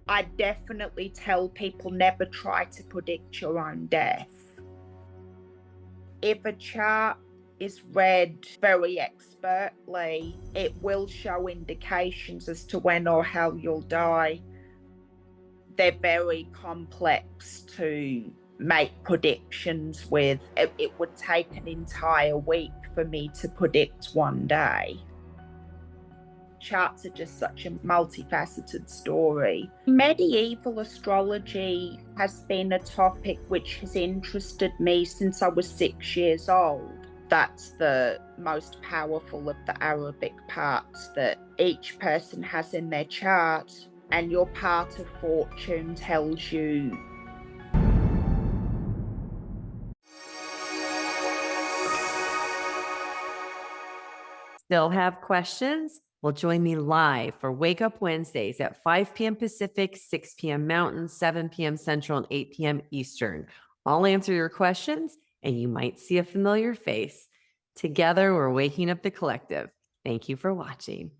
I definitely tell people never try to predict your own death. If a chart is read very expertly, it will show indications as to when or how you'll die. They're very complex to make predictions with. It would take an entire week for me to predict one day. Charts are just such a multifaceted story. Medieval astrology has been a topic which has interested me since I was 6 years old. That's the most powerful of the Arabic parts that each person has in their chart, and your part of fortune tells you. Still have questions? Well, join me live for Wake Up Wednesdays at 5 p.m. Pacific, 6 p.m. Mountain, 7 p.m. Central, and 8 p.m. Eastern. I'll answer your questions, and you might see a familiar face. Together, we're waking up the collective. Thank you for watching.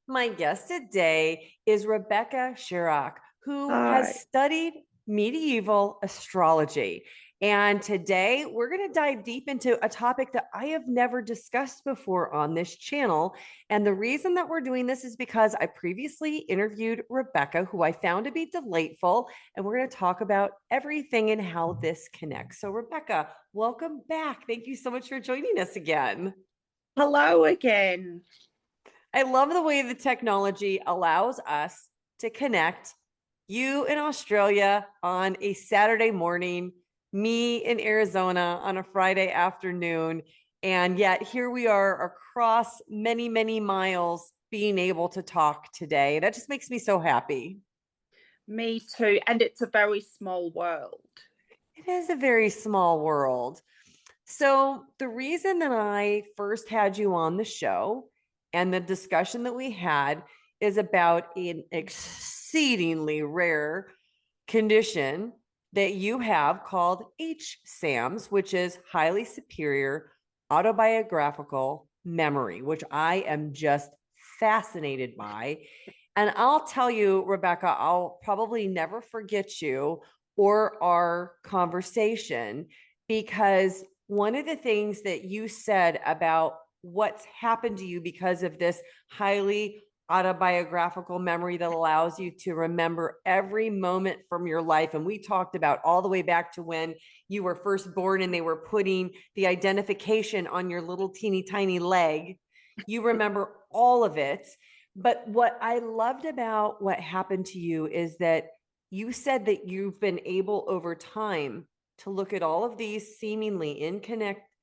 My guest today is Rebecca Sharrock, who has studied medieval astrology. And today we're going to dive deep into a topic that I have never discussed before on this channel. And the reason that we're doing this is because I previously interviewed Rebecca, who I found to be delightful. And we're going to talk about everything and how this connects. So, Rebecca, welcome back. Thank you so much for joining us again. Hello again. I love the way the technology allows us to connect. You in Australia on a Saturday morning, me in Arizona on a Friday afternoon. And yet here we are across many, many miles being able to talk today. That just makes me so happy. Me too. And it's a very small world. It is a very small world. So the reason that I first had you on the show and the discussion that we had is about an exceedingly rare condition that you have called HSAMs, which is highly superior autobiographical memory, which I am just fascinated by. And I'll tell you, Rebecca, I'll probably never forget you or our conversation, because one of the things that you said about what's happened to you because of this highly autobiographical memory that allows you to remember every moment from your life. And we talked about all the way back to when you were first born and they were putting the identification on your little teeny tiny leg. You remember all of it. But what I loved about what happened to you is that you said that you've been able over time to look at all of these seemingly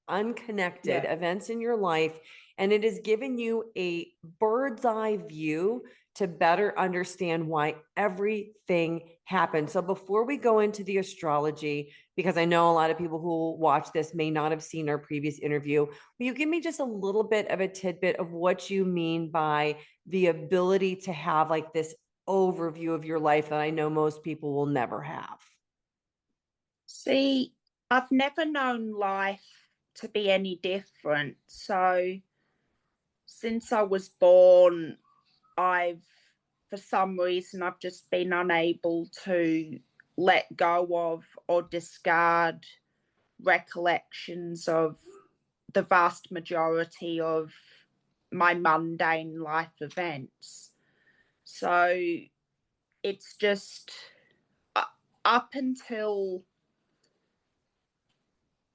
unconnected events in your life, and it has given you a bird's eye view to better understand why everything happened. So before we go into the astrology, because I know a lot of people who watch this may not have seen our previous interview, will you give me just a little bit of a tidbit of what you mean by the ability to have like this overview of your life that I know most people will never have? See, I've never known life to be any different. So since I was born, for some reason, I've just been unable to let go of or discard recollections of the vast majority of my mundane life events. So it's just up until,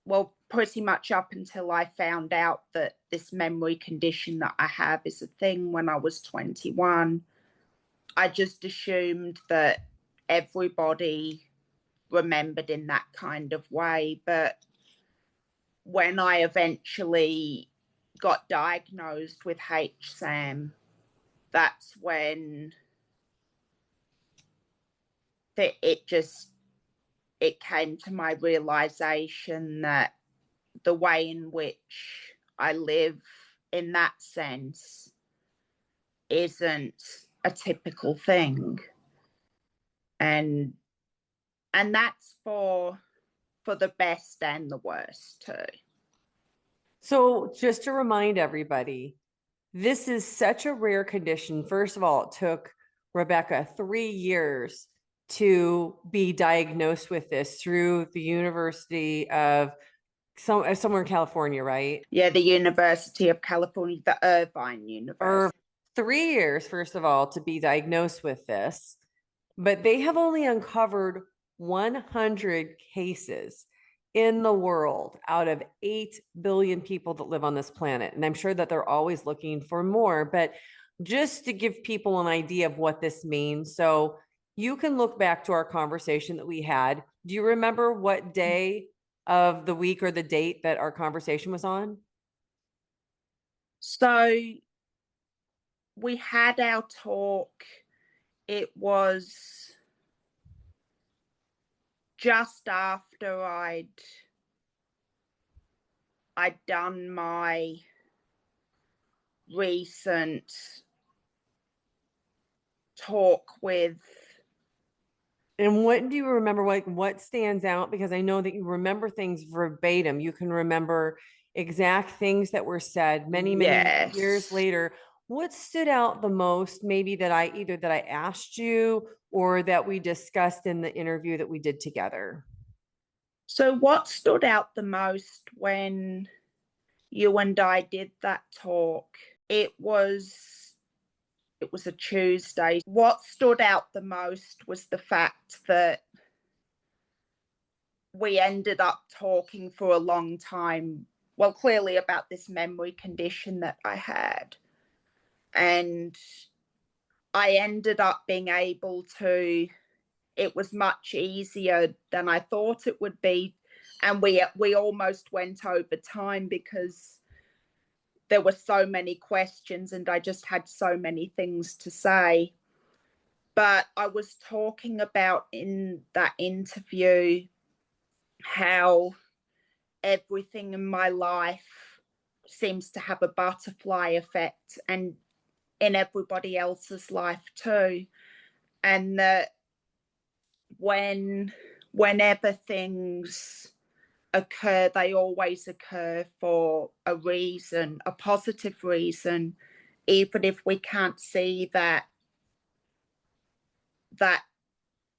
well, pretty much up until I found out that this memory condition that I have is a thing when I was 21, I just assumed that everybody remembered in that kind of way. But when I eventually got diagnosed with HSAM, that's when it came to my realization that the way in which I live in that sense isn't a typical thing. And that's for the best and the worst too. So just to remind everybody, this is such a rare condition. First of all, it took Rebecca, 3 years to be diagnosed with this through the University of somewhere in California, right? Yeah, the University of California, the Irvine Or University. 3 years, first of all, to be diagnosed with this. But they have only uncovered 100 cases in the world out of 8 billion people that live on this planet. And I'm sure that they're always looking for more, but just to give people an idea of what this means. So you can look back to our conversation that we had. Do you remember what day of the week or the date that our conversation was on? So we had our talk. It was just after I'd done my recent talk with. And what do you remember? Like, what stands out? Because I know that you remember things verbatim. You can remember exact things that were said many years Yes. later. What stood out the most, maybe that I asked you or that we discussed in the interview that we did together? So what stood out the most when you and I did that talk? It was a Tuesday. What stood out the most was the fact that we ended up talking for a long time, well, clearly about this memory condition that I had. And I ended up being able to, it was much easier than I thought it would be. And we almost went over time because there were so many questions and I just had so many things to say. But I was talking about in that interview how everything in my life seems to have a butterfly effect and in everybody else's life too. And that whenever things occur, they always occur for a reason, a positive reason, even if we can't see that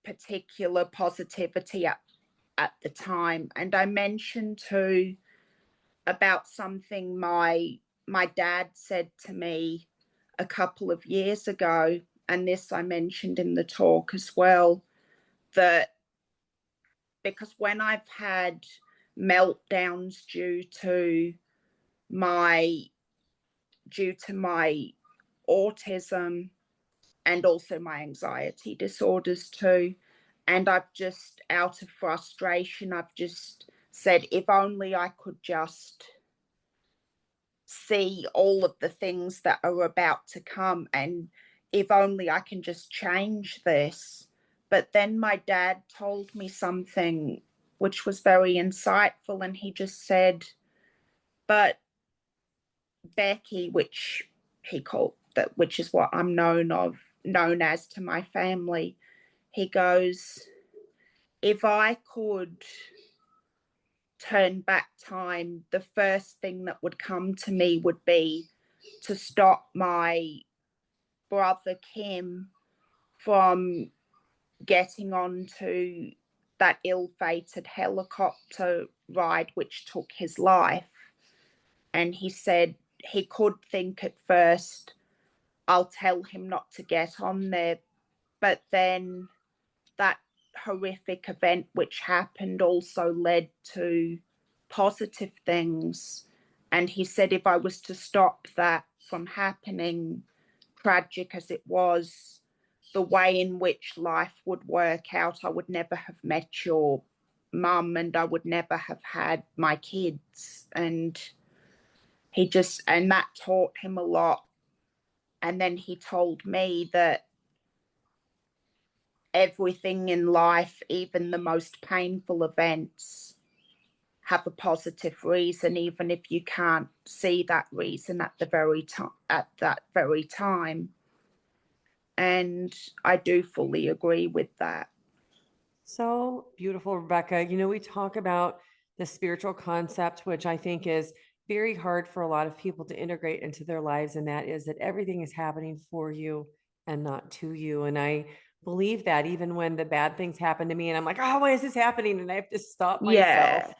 particular positivity at the time. And I mentioned too about something my dad said to me a couple of years ago, and this I mentioned in the talk as well, that because when I've had meltdowns my due to my autism and also my anxiety disorders too, and I've just out of frustration I've just said if only I could just see all of the things that are about to come and if only I can just change this. But then my dad told me something which was very insightful, and he just said, but Becky, which he called that, which is what I'm known as to my family, he goes, if I could turn back time, the first thing that would come to me would be to stop my brother Kim from getting onto that ill-fated helicopter ride which took his life. And he said he could think at first, I'll tell him not to get on there. But then that horrific event which happened also led to positive things. And he said if I was to stop that from happening, tragic as it was, the way in which life would work out, I would never have met your mum and I would never have had my kids. And and that taught him a lot. And then he told me that everything in life, even the most painful events, have a positive reason, even if you can't see that reason at that very time. And I do fully agree with that. So beautiful, Rebecca. You know, we talk about the spiritual concept, which I think is very hard for a lot of people to integrate into their lives, and that is that everything is happening for you and not to you. And I believe that even when the bad things happen to me and I'm like, oh, why is this happening? And I have to stop myself Yeah.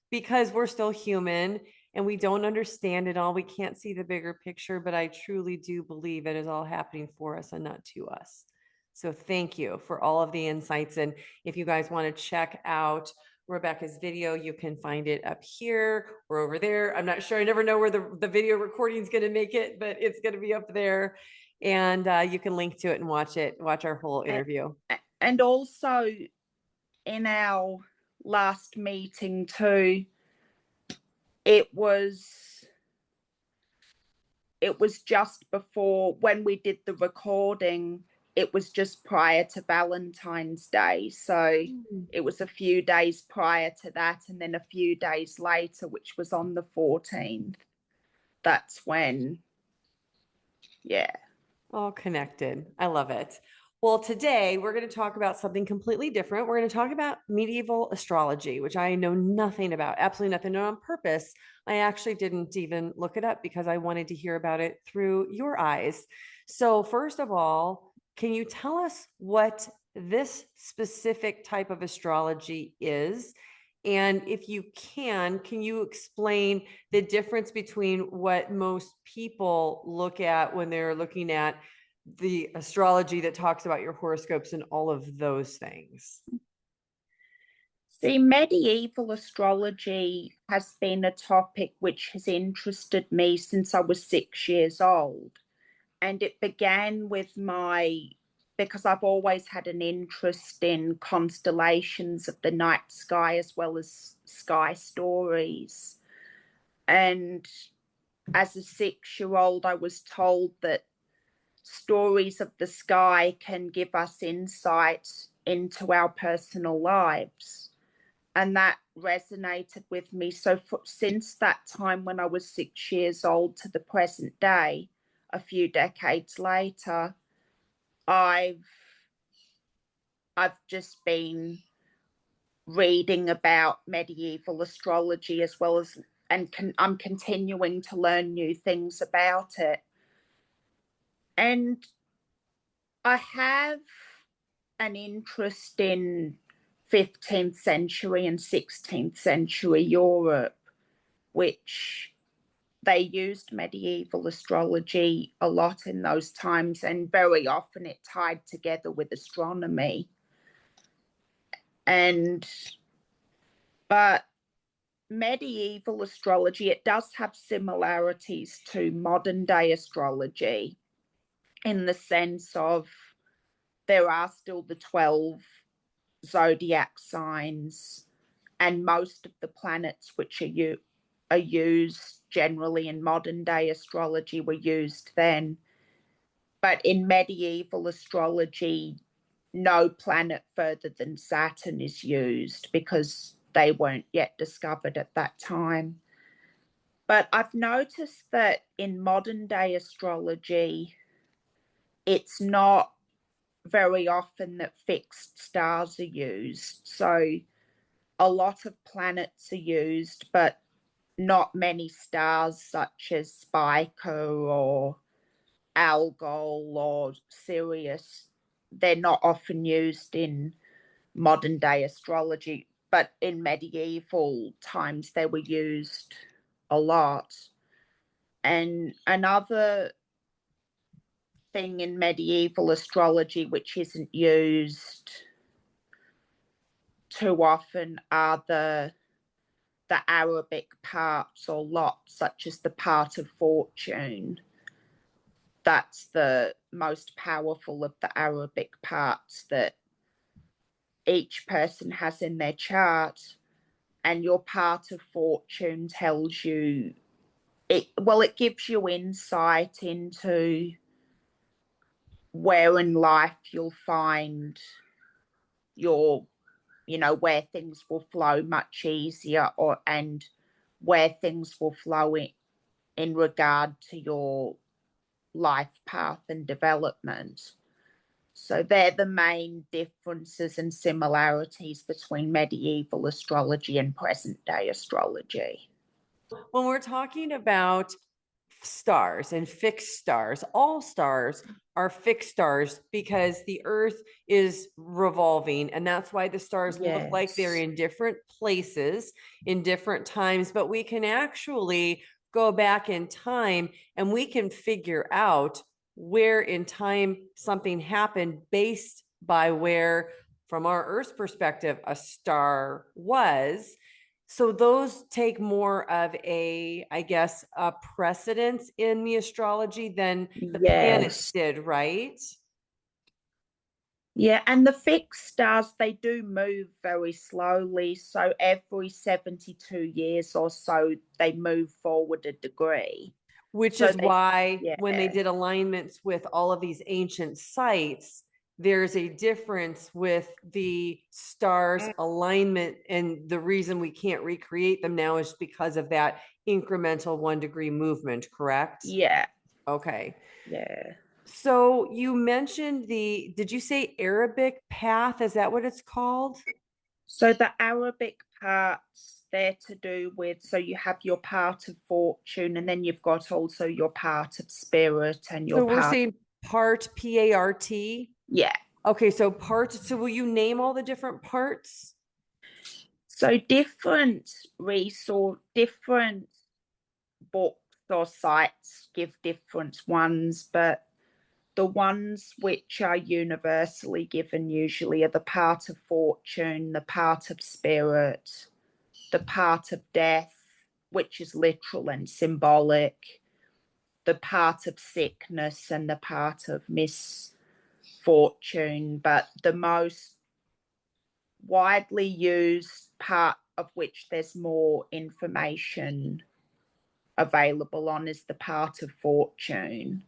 because we're still human and we don't understand it all. We can't see the bigger picture, but I truly do believe it is all happening for us and not to us. So thank you for all of the insights. And if you guys want to check out Rebecca's video, you can find it up here or over there. I'm not sure. I never know where the video recording is going to make it, but it's going to be up there. And you can link to it and watch our whole interview. And also in our last meeting too, it was just before, when we did the recording, it was just prior to Valentine's Day. So it was a few days prior to that, and then a few days later, which was on the 14th. That's when, yeah. All connected. I love it. Well, today we're going to talk about something completely different. We're going to talk about medieval astrology, which I know nothing about, absolutely nothing. And on purpose, I actually didn't even look it up because I wanted to hear about it through your eyes. So, first of all, can you tell us what this specific type of astrology is? And if you can you explain the difference between what most people look at when they're looking at the astrology that talks about your horoscopes and all of those things? See, medieval astrology has been a topic which has interested me since I was 6 years old. And it began with because I've always had an interest in constellations of the night sky as well as sky stories. And as a 6 year old, I was told that stories of the sky can give us insight into our personal lives. And that resonated with me. So since that time when I was 6 years old to the present day, a few decades later, I've just been reading about medieval astrology as well as, and I'm continuing to learn new things about it. And I have an interest in 15th century and 16th century Europe, which they used medieval astrology a lot in those times, and very often it tied together with astronomy. But medieval astrology, it does have similarities to modern day astrology in the sense of there are still the 12 zodiac signs, and most of the planets which are used generally in modern day astrology were used then. But in medieval astrology, no planet further than Saturn is used because they weren't yet discovered at that time. But I've noticed that in modern day astrology, it's not very often that fixed stars are used. So a lot of planets are used, but not many stars such as Spica or Algol or Sirius. They're not often used in modern day astrology, but in medieval times they were used a lot. And another thing in medieval astrology which isn't used too often are the Arabic parts or lots, such as the part of fortune. That's the most powerful of the Arabic parts that each person has in their chart. And your part of fortune tells you it gives you insight into where in life you'll find your, where things will flow much easier, and where things will flow in regard to your life path and development. So they're the main differences and similarities between medieval astrology and present day astrology. When we're talking about stars and fixed stars. All stars are fixed stars because the earth is revolving, and that's why the stars look like they're Yes. in different places in different times. But we can actually go back in time and we can figure out where in time something happened based by where, from our Earth's perspective, a star was. So those take more of a, I guess, a precedence in the astrology than the planets Yes. did, right? Yeah, and the fixed stars, they do move very slowly. So every 72 years or so, they move forward a degree. Which So is they, why when they yeah, did alignments with all of these ancient sites, there's a difference with the stars alignment. And the reason we can't recreate them now is because of that incremental 1 degree movement, correct? yeah, Okay. yeah. So you mentioned did you say Arabic path? Is that what it's called? So the Arabic parts, they're to do with, so you have your part of fortune, and then you've got also your part of spirit and your So we're part, saying part, P-A-R-T. yeah. Okay, so part. So will you name all the different parts? So different books or sites give different ones, but the ones which are universally given usually are the part of fortune, the part of spirit, the part of death, which is literal and symbolic, the part of sickness, and the part of misfortune. But the most widely used part of which there's more information available on is the part of fortune.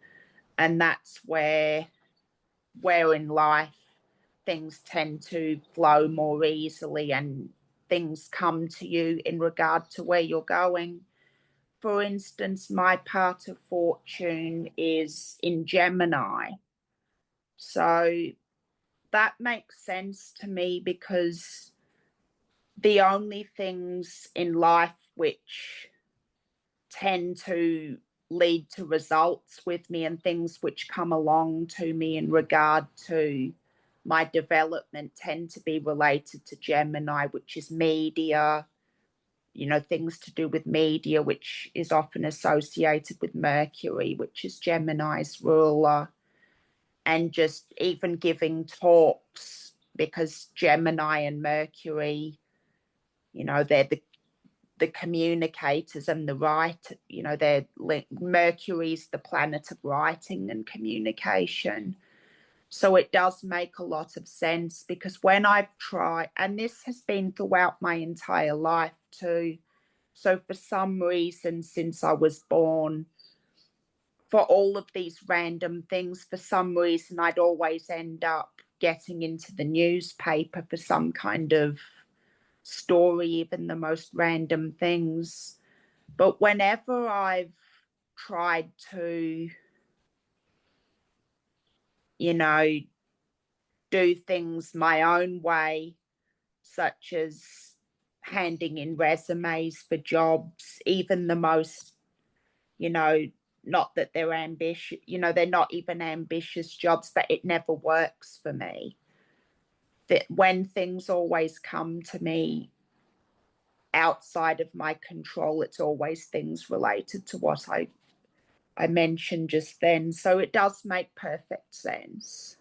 And that's where in life things tend to flow more easily and things come to you in regard to where you're going. For instance, my part of fortune is in Gemini. So that makes sense to me because the only things in life which tend to lead to results with me and things which come along to me in regard to my development tend to be related to Gemini, which is media, things to do with media, which is often associated with Mercury, which is Gemini's ruler, and just even giving talks because Gemini and Mercury, they're the communicators and the writer, they're Mercury's the planet of writing and communication. So it does make a lot of sense because when I've tried, and this has been throughout my entire life too. So for some reason, since I was born, for all of these random things, for some reason, I'd always end up getting into the newspaper for some kind of story, even the most random things. But whenever I've tried to, you know, do things my own way, such as handing in resumes for jobs, even the most, you know, not that they're ambitious, they're not even ambitious jobs, but it never works for me. That when things always come to me outside of my control, it's always things related to what I mentioned just then. So it does make perfect sense.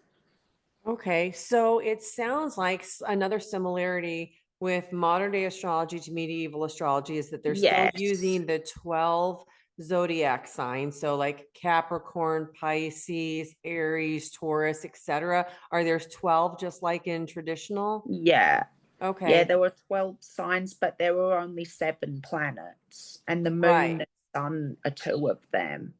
Okay, so it sounds like another similarity with modern day astrology to medieval astrology is that they're still Yes. using the 12 zodiac signs. So like Capricorn, Pisces, Aries, Taurus, etc. Are there 12 just like in traditional? Yeah. Yeah, Okay, there were 12 signs, but there were only 7 planets, and the moon right. and sun are two of them.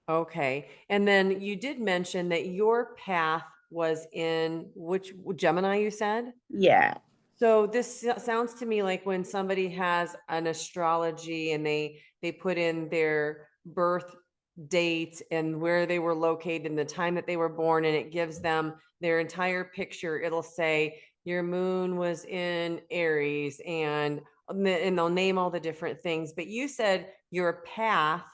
Okay. And then you did mention that your path was in which Gemini, you said? Yeah. So this sounds to me like when somebody has an astrology and they put in their birth date and where they were located and the time that they were born, and it gives them their entire picture. It'll say your moon was in Aries, and they'll name all the different things. But you said your path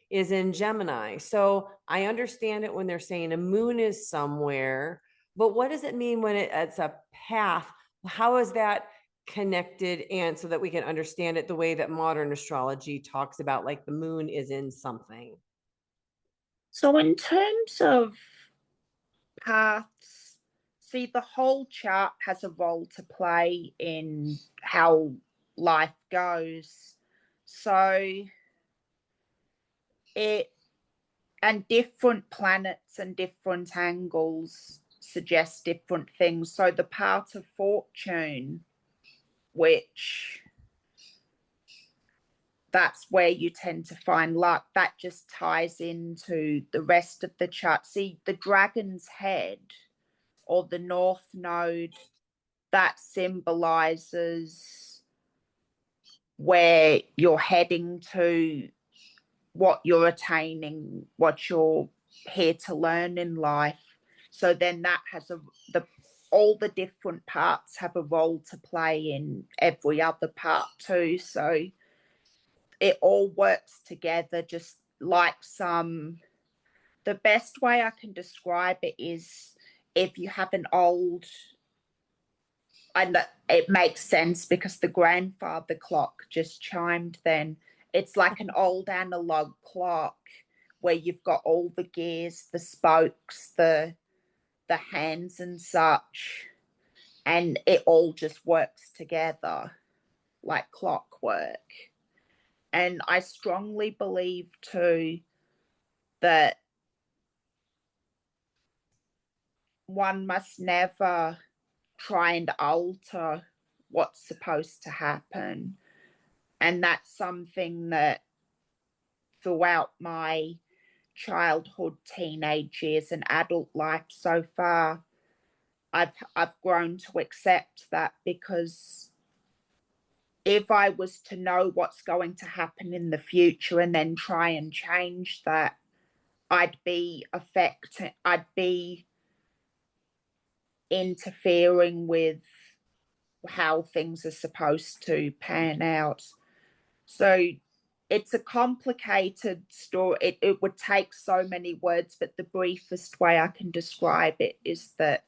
is in Gemini. So I understand it when they're saying a moon is somewhere, but what does it mean when it's a path? How is that connected? And so that we can understand it the way that modern astrology talks about, like the moon is in something. So, in terms of paths, see, the whole chart has a role to play in how life goes. So, it and different planets and different angles suggest different things. So, the path of fortune, which that's where you tend to find luck, that just ties into the rest of the chart. See, the dragon's head or the north node, that symbolizes where you're heading to, what you're attaining, what you're here to learn in life. So then that has all the different parts have a role to play in every other part too. So it all works together, just like the best way I can describe it is, if you have an old, and it makes sense because the grandfather clock just chimed then. It's like an old analog clock where you've got all the gears, the spokes, the hands and such, and it all just works together like clockwork. And I strongly believe too that one must never try and alter what's supposed to happen. And that's something that throughout my childhood, teenage years, and adult life so far, I've grown to accept that, because if I was to know what's going to happen in the future and then try and change that, I'd be interfering with how things are supposed to pan out. So it's a complicated story. It would take so many words, but the briefest way I can describe it is that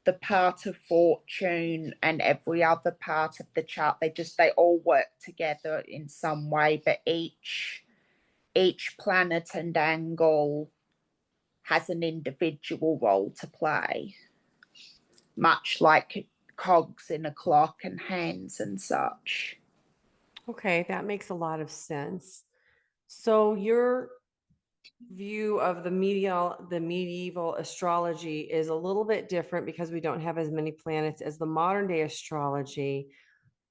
the part of fortune and every other part of the chart, they all work together in some way, but each planet and angle has an individual role to play, much like cogs in a clock and hands and such. Okay, that makes a lot of sense. So your view of the medieval astrology is a little bit different because we don't have as many planets as the modern day astrology.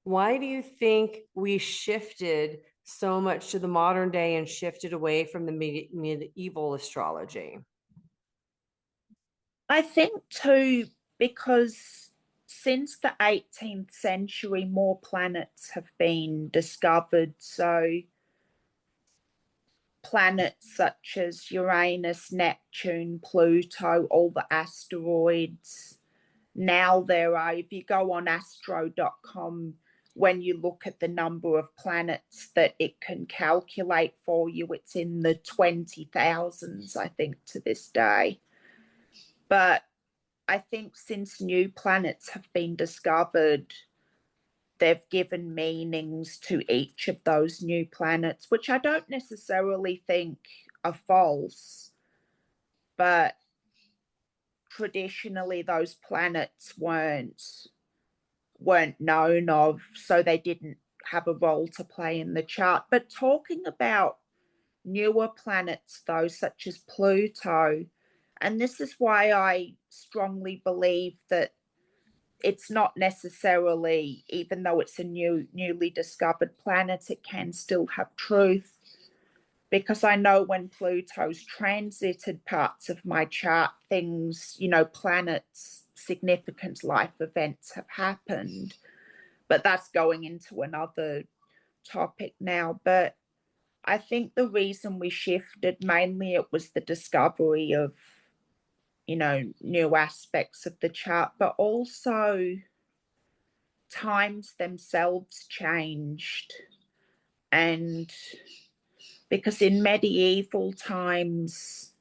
Why do you think we shifted so much to the modern day and shifted away from the medieval astrology? I think too, because since the 18th century, more planets have been discovered. So planets such as Uranus, Neptune, Pluto, all the asteroids. Now there are, if you go on astro.com, when you look at the number of planets that it can calculate for you, it's in the 20,000s, I think, to this day. But I think since new planets have been discovered, they've given meanings to each of those new planets, which I don't necessarily think are false, but traditionally those planets weren't known of, so they didn't have a role to play in the chart. But talking about newer planets, though, such as Pluto, and this is why I strongly believe that it's not necessarily, even though it's a newly discovered planet, it can still have truth. Because I know when Pluto's transited parts of my chart, things, planets, significant life events have happened. But that's going into another topic now. But I think the reason we shifted, mainly it was the discovery of, new aspects of the chart, but also times themselves changed. And because in medieval times,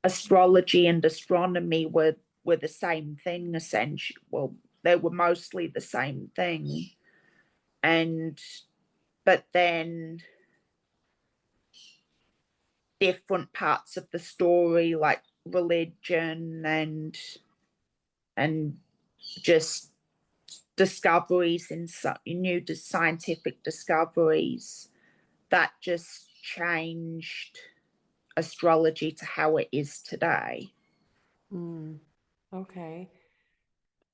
astrology and astronomy were the same thing, essentially. Well, they were mostly the same thing. But then different parts of the story, like religion and just discoveries in new scientific discoveries, that just changed astrology to how it is today. Okay.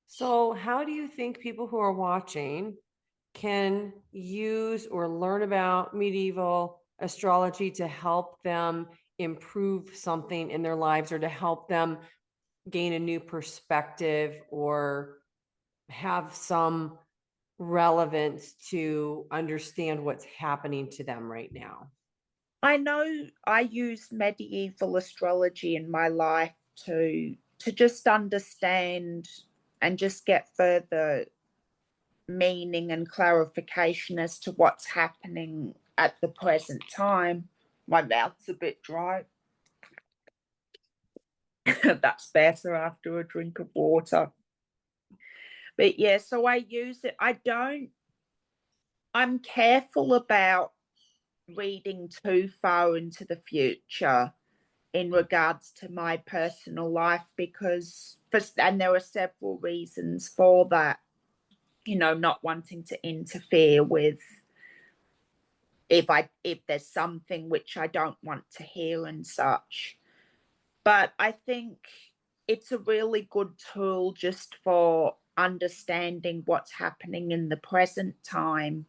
So, how do you think people who are watching can use or learn about medieval astrology to help them improve something in their lives, or to help them gain a new perspective, or have some relevance to understand what's happening to them right now? I know I use medieval astrology in my life to just understand and just get further meaning and clarification as to what's happening at the present time. My mouth's a bit dry. That's better after a drink of water. But yeah, so I use it. I'm careful about reading too far into the future in regards to my personal life, because, and there are several reasons for that, not wanting to interfere with if there's something which I don't want to hear and such. But I think it's a really good tool just for understanding what's happening in the present time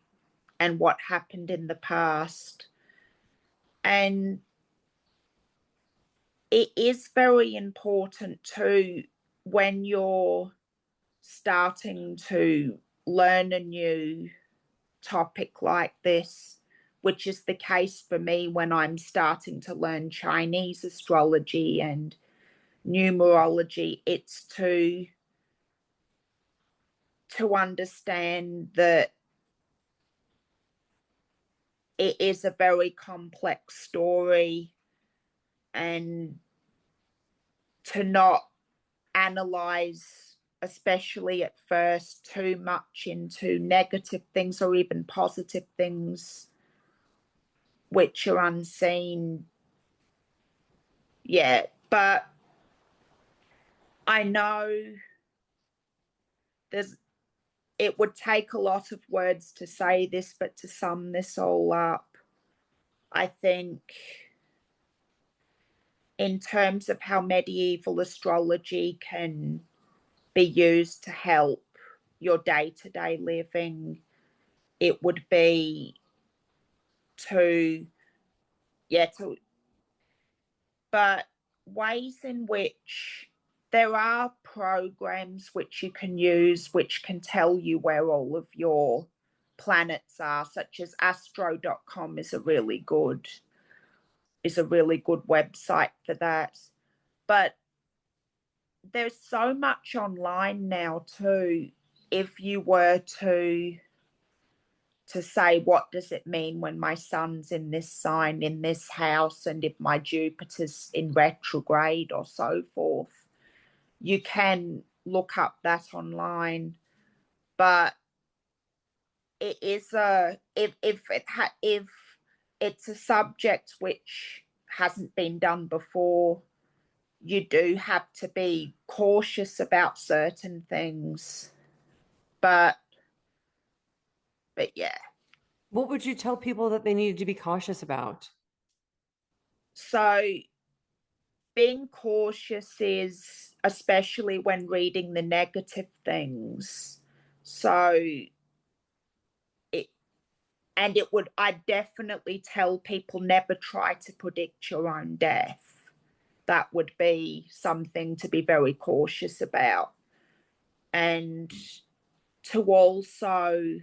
and what happened in the past. And it is very important too, when you're starting to learn a new topic like this, which is the case for me when I'm starting to learn Chinese astrology and numerology. It's to understand that it is a very complex story, and to not analyze, especially at first, too much into negative things or even positive things which are unseen. Yeah, but I know it would take a lot of words to say this, but to sum this all up, I think in terms of how medieval astrology can be used to help your day-to-day living, it would be to but ways in which there are programs which you can use which can tell you where all of your planets are, such as astro.com is a really good website for that. But there's so much online now too. If you were to say, what does it mean when my sun's in this sign, in this house, and if my Jupiter's in retrograde or so forth, you can look up that online. But it is if it's a subject which hasn't been done before, you do have to be cautious about certain things. But yeah. What would you tell people that they needed to be cautious about? So being cautious is especially when reading the negative things. So I definitely tell people, never try to predict your own death. That would be something to be very cautious about. And to also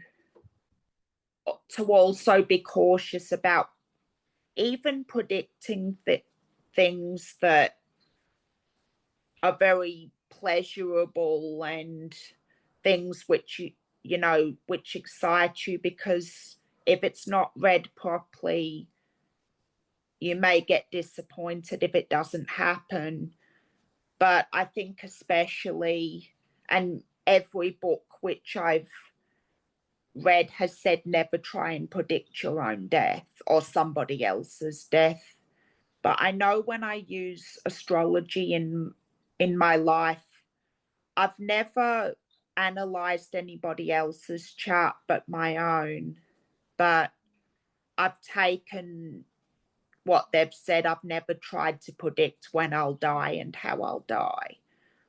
be cautious about even predicting things that are very pleasurable and things which which excite you, because if it's not read properly, you may get disappointed if it doesn't happen. But I think especially, and every book which I've read has said never try and predict your own death or somebody else's death. But I know when I use astrology in my life, I've never analyzed anybody else's chart but my own. But I've taken what they've said. I've never tried to predict when I'll die and how I'll die.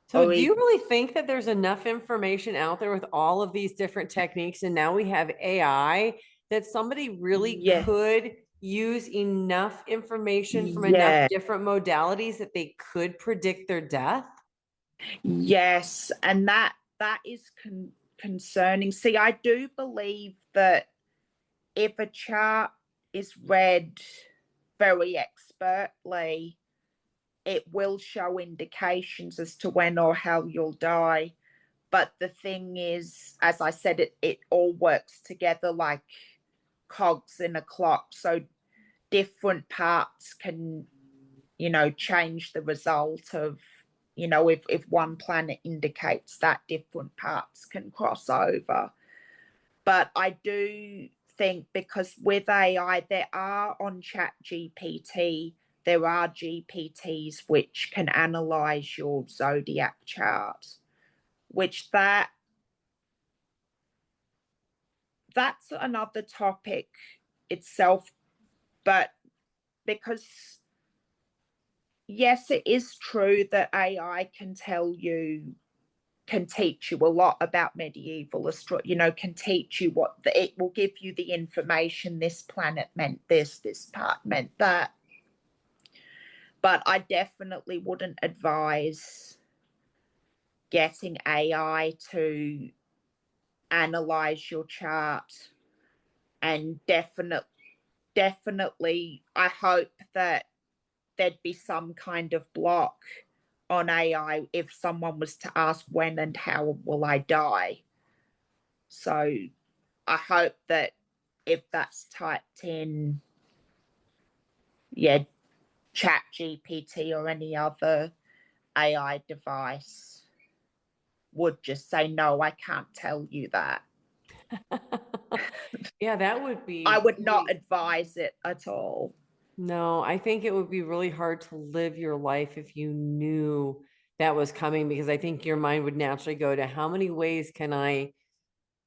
So do you really think that there's enough information out there with all of these different techniques? And now we have AI that somebody really could use enough information from enough different modalities that they could predict their death? Yes. And that is concerning. See, I do believe that if a chart is read very expertly, it will show indications as to when or how you'll die. But the thing is, as I said, it all works together like cogs in a clock. So different parts can, change the result of, if one planet indicates that, different parts can cross over. But I do think, because with AI, there are on Chat GPT, there are GPTs which can analyze your zodiac chart, which that's another topic itself. But because yes, it is true that AI can teach you a lot about medieval astrology, can teach you it will give you the information. This planet meant this part meant that. But I definitely wouldn't advise getting AI to analyze your chart. And definitely, I hope that there'd be some kind of block on AI if someone was to ask when and how will I die. So I hope that if that's typed in, Chat GPT or any other AI device would just say, no, I can't tell you that. Yeah, that would be. I would not advise it at all. No, I think it would be really hard to live your life if you knew that was coming, because I think your mind would naturally go to how many ways can I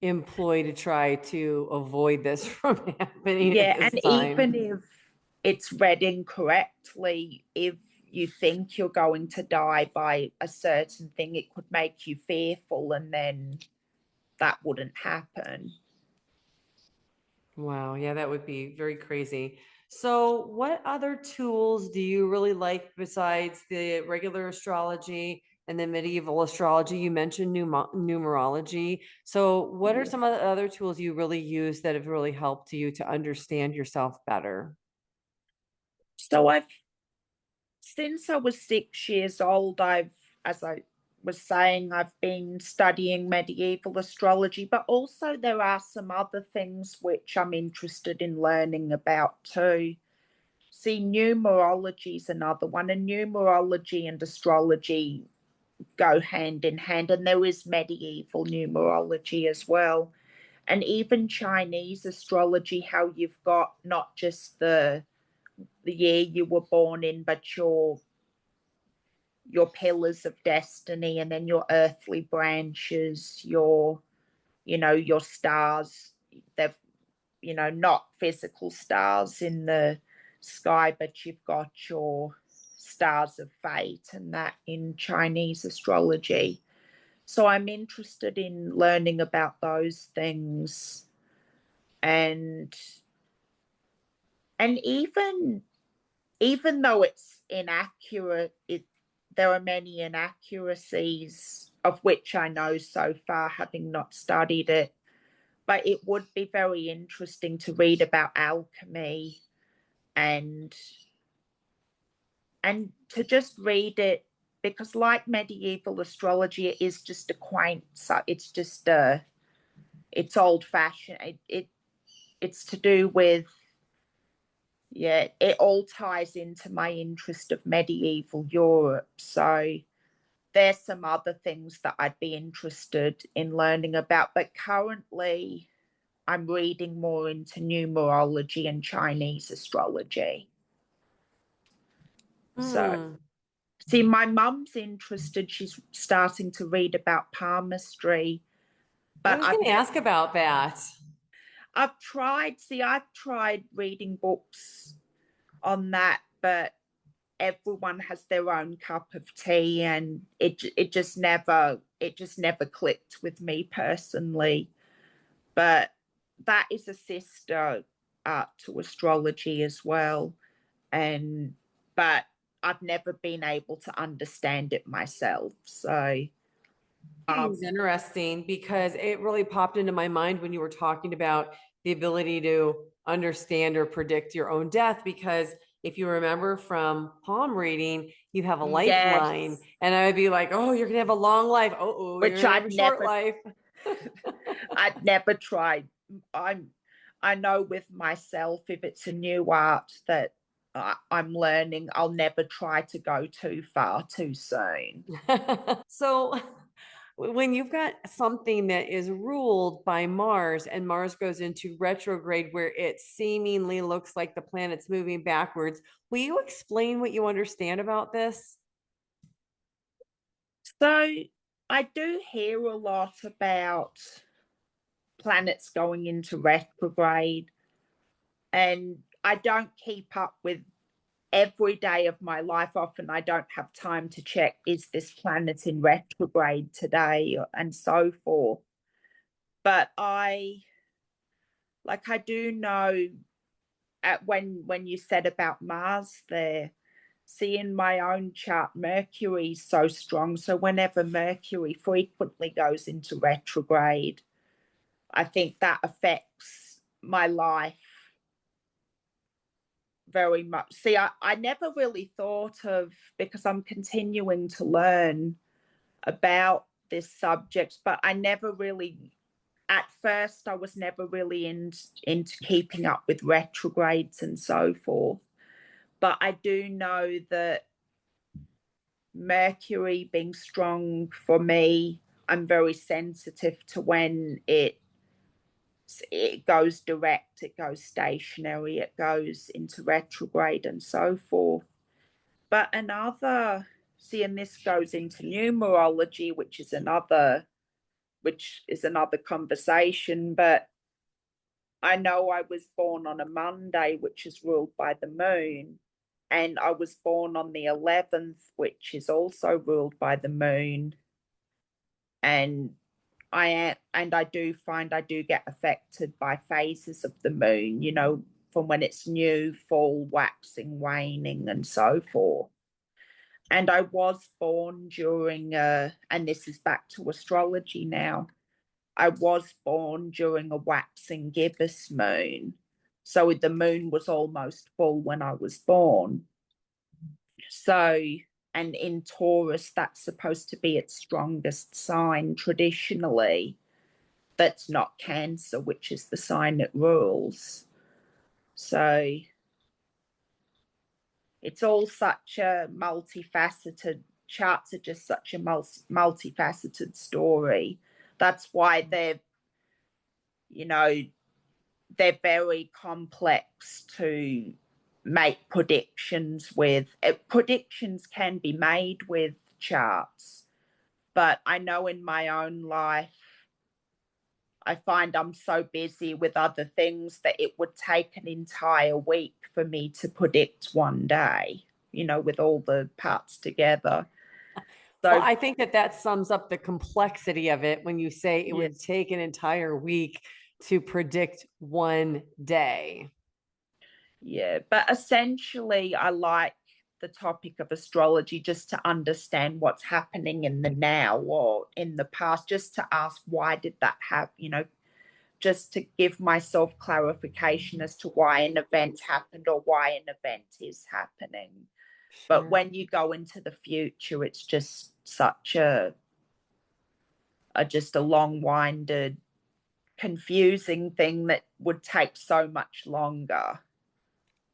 employ to try to avoid this from happening at this And time. even if it's read incorrectly, if you think you're going to die by a certain thing, it could make you fearful, and then that wouldn't happen. Wow. Yeah, that would be very crazy. So, what other tools do you really like besides the regular astrology and the medieval astrology? You mentioned numerology. So, what are some of the other tools you really use that have really helped you to understand yourself better? So since I was 6 years old, as I was saying, I've been studying medieval astrology, but also there are some other things which I'm interested in learning about too. See, numerology is another one, and numerology and astrology go hand in hand, and there is medieval numerology as well. And even Chinese astrology, how you've got not just the year you were born in, but your pillars of destiny, and then your earthly branches, your stars. They've, not physical stars in the sky, but you've got your stars of fate, and that in Chinese astrology. So I'm interested in learning about those things. And even though it's inaccurate, there are many inaccuracies of which I know so far, having not studied it. But it would be very interesting to read about alchemy, and to just read it, because like medieval astrology, it is just a quaint, so it's old fashioned. It's to do with Yeah, it all ties into my interest of medieval Europe. So there's some other things that I'd be interested in learning about. But currently, I'm reading more into numerology and Chinese astrology. So, Hmm. see, my mum's interested. She's starting to read about palmistry, I but was going to ask about that. I've tried reading books on that, but everyone has their own cup of tea, and it just never clicked with me personally. But that is a sister art to astrology as well, and but I've never been able to understand it myself. So It was interesting because it really popped into my mind when you were talking about the ability to understand or predict your own death. Because if you remember from palm reading, you have a yes, lifeline, and I would be like, "Oh, you're gonna have a long life. Oh, you're which gonna have a short life." I'd never tried. I know with myself, if it's a new art that I'm learning, I'll never try to go too far too soon. So when you've got something that is ruled by Mars and Mars goes into retrograde where it seemingly looks like the planet's moving backwards, will you explain what you understand about this? So I do hear a lot about planets going into retrograde, and I don't keep up with every day of my life. Often I don't have time to check, is this planet in retrograde today, and so forth. But I do know when you said about Mars there, seeing my own chart, Mercury's so strong. So whenever Mercury frequently goes into retrograde, I think that affects my life very much. See, I never really thought of, because I'm continuing to learn about this subject, but I never really, at first, I was never really into keeping up with retrogrades and so forth. But I do know that Mercury being strong for me, I'm very sensitive to when it goes direct, it goes stationary, it goes into retrograde and so forth. But and this goes into numerology, which is another conversation. But I know I was born on a Monday, which is ruled by the moon, and I was born on the 11th, which is also ruled by the moon. And I do find I do get affected by phases of the moon, from when it's new, full, waxing, waning, and so forth. And I was born during and this is back to astrology now. I was born during a waxing gibbous moon. So the moon was almost full when I was born. So, and in Taurus, that's supposed to be its strongest sign traditionally. That's not Cancer, which is the sign it rules. So it's all such a multifaceted, charts are just such a multifaceted story. That's why you know, they're very complex to make predictions with. Predictions can be made with charts, but I know in my own life, I find I'm so busy with other things that it would take an entire week for me to predict one day, with all the parts together. Well, So, I think that sums up the complexity of it when you say it yeah, would take an entire week to predict one day. yeah. But essentially, I like the topic of astrology just to understand what's happening in the now or in the past, just to ask, why did that happen? Just to give myself clarification as to why an event happened or why an event is happening. But Sure. when you go into the future, it's just such a long-winded, confusing thing that would take so much longer.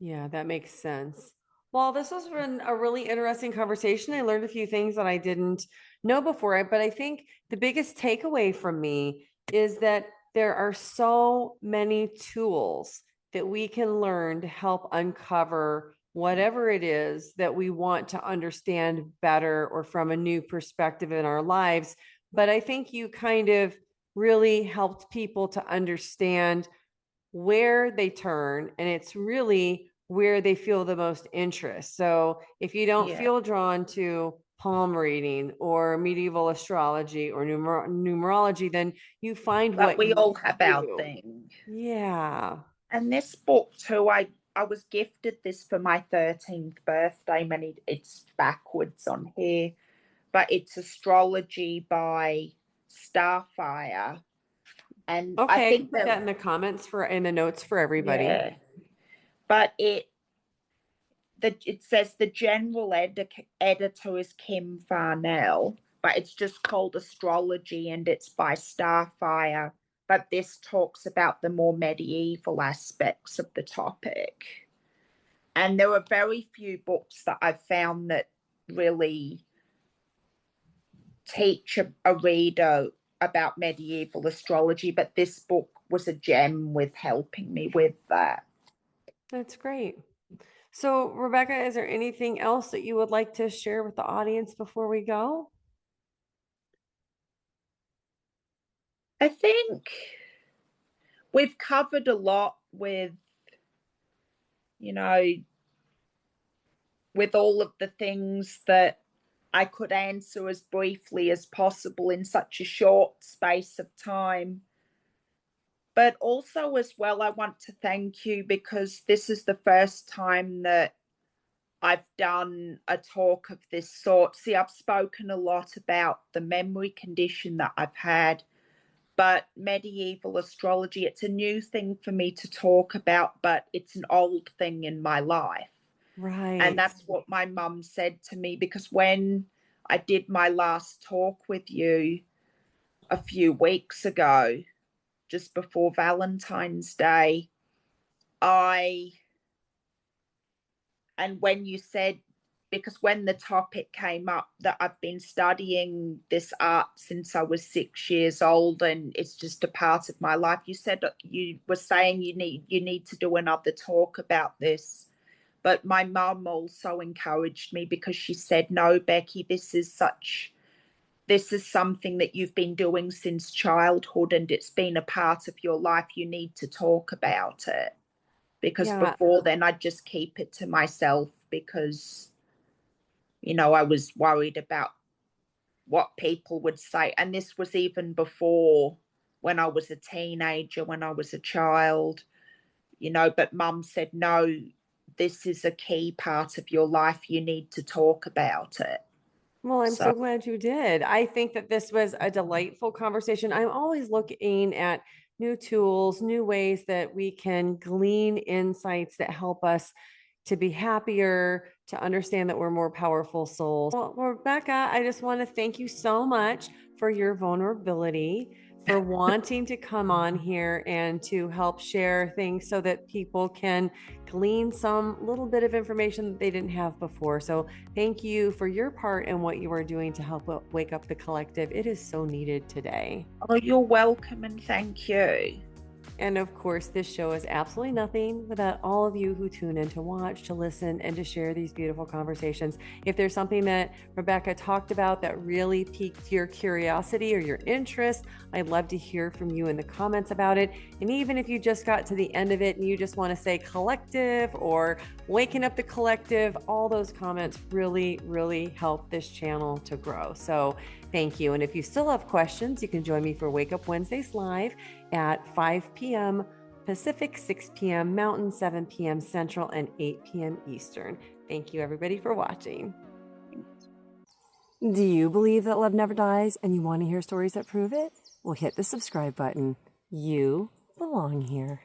Yeah, that makes sense. Well, this has been a really interesting conversation. I learned a few things that I didn't know before, but I think the biggest takeaway from me is that there are so many tools that we can learn to help uncover whatever it is that we want to understand better or from a new perspective in our lives. But I think you kind of really helped people to understand where they turn, and it's really where they feel the most interest. So if you don't Yeah. feel drawn to palm reading or medieval astrology or numerology, then you find But what we you all have our do. thing. Yeah. And this book too, I was gifted this for my 13th birthday. It's backwards on here, but it's astrology by Starfire. And I Okay, I can think put that, that in the comments for in the notes for everybody. yeah, but it says the general editor is Kim Farnell, but it's just called Astrology and it's by Starfire. But this talks about the more medieval aspects of the topic. And there are very few books that I've found that really teach a reader about medieval astrology, but this book was a gem with helping me with that. That's great. So, Rebecca, is there anything else that you would like to share with the audience before we go? I think we've covered a lot you know, with all of the things that I could answer as briefly as possible in such a short space of time. But also, as well, I want to thank you because this is the first time that I've done a talk of this sort. See, I've spoken a lot about the memory condition that I've had, but medieval astrology, it's a new thing for me to talk about, but it's an old thing in my life. And Right. that's what my mum said to me because when I did my last talk with you a few weeks ago, just before Valentine's Day, I and when you said, because when the topic came up that I've been studying this art since I was 6 years old and it's just a part of my life, you said you were saying you need to do another talk about this. But my mum also encouraged me because she said, no, Becky, this is something that you've been doing since childhood and it's been a part of your life. You need to talk about it. Because Yeah. before then, I'd just keep it to myself because, I was worried about what people would say. And this was even before when I was a teenager, when I was a child, but mum said, no, this is a key part of your life. You need to talk about it. Well, I'm So, so glad you did. I think that this was a delightful conversation. I'm always looking at new tools, new ways that we can glean insights that help us to be happier, to understand that we're more powerful souls. Well, Rebecca, I just want to thank you so much for your vulnerability, for wanting to come on here and to help share things so that people can glean some little bit of information that they didn't have before. So thank you for your part in what you are doing to help wake up the collective. It is so needed today. oh, you're welcome and thank you. And of course, this show is absolutely nothing without all of you who tune in to watch, to listen, and to share these beautiful conversations. If there's something that Rebecca talked about that really piqued your curiosity or your interest, I'd love to hear from you in the comments about it. And even if you just got to the end of it and you just want to say collective or waking up the collective, all those comments really, really help this channel to grow. So thank you. And if you still have questions, you can join me for Wake Up Wednesdays live at 5 p.m. Pacific, 6 p.m. Mountain, 7 p.m. Central, and 8 p.m. Eastern. Thank you, everybody, for watching. Do you believe that love never dies and you want to hear stories that prove it? Well, hit the subscribe button. You belong here.